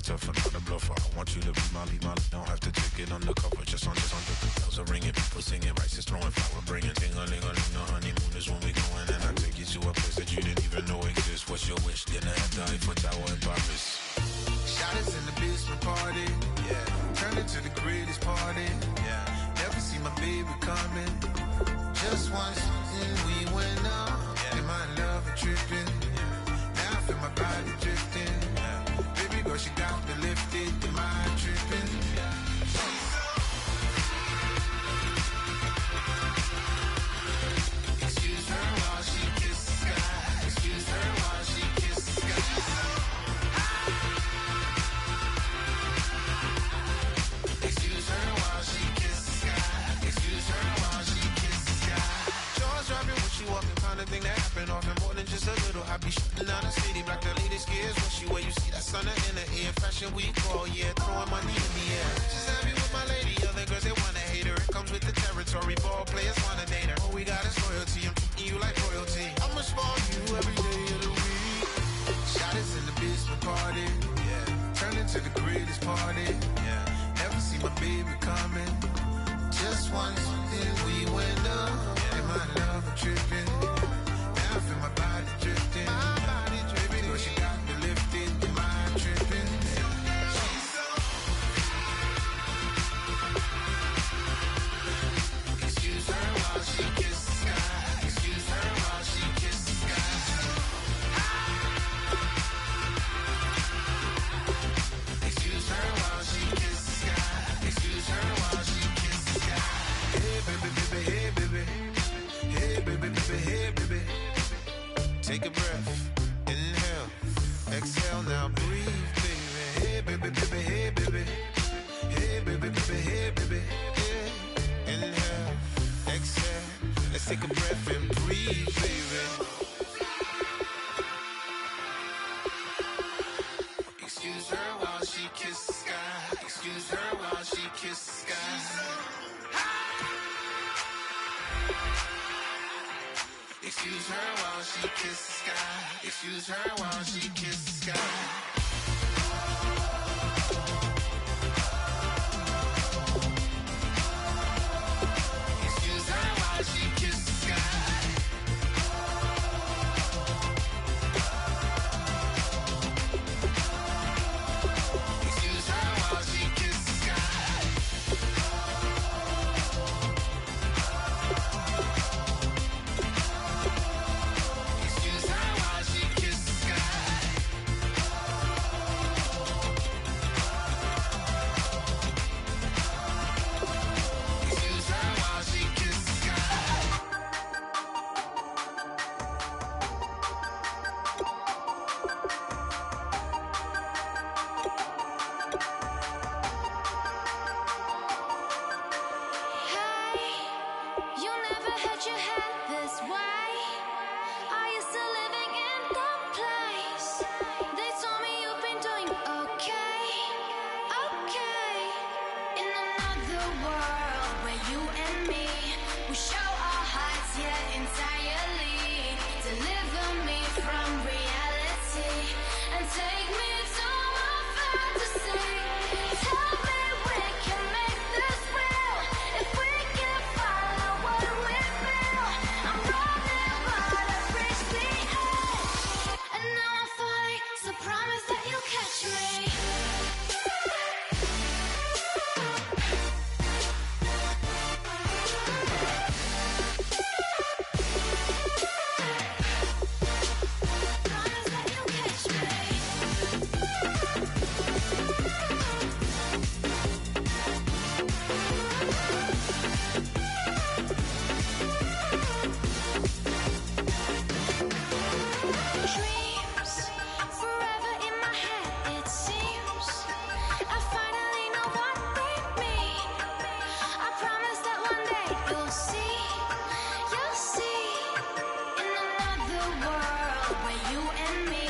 tough and not a bluffer. I want you to be my, don't have to take it undercover. Just on the bells are ringing, people singing, rice is throwing, flower bringing, ting-a-ling-a-ling, the honeymoon is when we going, and I take you to a place that you didn't even know exists. What's your wish? Dinner at the Eiffel Tower in Paris. Shot us in the basement party, yeah. Turn it to the greatest party, yeah. Never see my baby coming. Just once, and we went up, yeah. And my love a tripping, yeah. Now I feel my body drifting, yeah. Baby girl, she got me lifted, the mind tripping, yeah. Excuse her while she kiss the sky. Excuse her while she kiss the sky. Excuse her while she kiss the sky. Excuse her while she kiss the sky. Jaws dropping when she walking, kind of thing that happen often. More than just a little. I be shooting down the city, black the latest gears. When she where you see that sun in the air. Fashion week all year, throwing money in the air. She's happy with my lady, other girls they wanna hate her. It comes with the territory, ball players wanna date her. All we got is loyalty, I'm treating you like royalty. I'ma spoil you every day of the week. Shot us in the basement party, yeah. Turn into the greatest party, yeah. Never see my baby coming. Just once, then we went up, yeah. And my love tripping, now I feel my body drifting. My body drifting, baby girl, she got me lifted, the mind tripping. Excuse her while she kiss the sky. Excuse her while she kiss the sky. Excuse her while she kiss the sky. Excuse her while she kiss the sky. Hey baby, baby, hey baby. Hey baby, baby, hey baby. Take a breath, inhale, exhale, now breathe, baby. Hey baby, baby, hey baby. Hey baby, baby, hey baby. Yeah. Inhale, exhale, let's take a breath and breathe, baby. Excuse her while she kiss the sky. Excuse her while she kiss the sky. Excuse her while she kiss the sky. Excuse her while she kiss the sky. Excuse her while she kiss the sky. Excuse her while she kiss the sky. Excuse her while she kiss the sky. Excuse her while she kiss the sky. Hey, you never had your head this way. Are you still living in the place? They told me you've been doing okay, okay. In another world where you and me, we show our hearts yet entirely. Deliver me from reality and take me to a fantasy. Tell me we can make this real if we can follow what we feel. I'm running but I've reached the edge, and now I'm falling, so promise that you'll catch me. Promise that you'll catch me. Dreams forever in my head, it seems. I finally know what they mean. I promise that one day you'll see. In another world where you and me,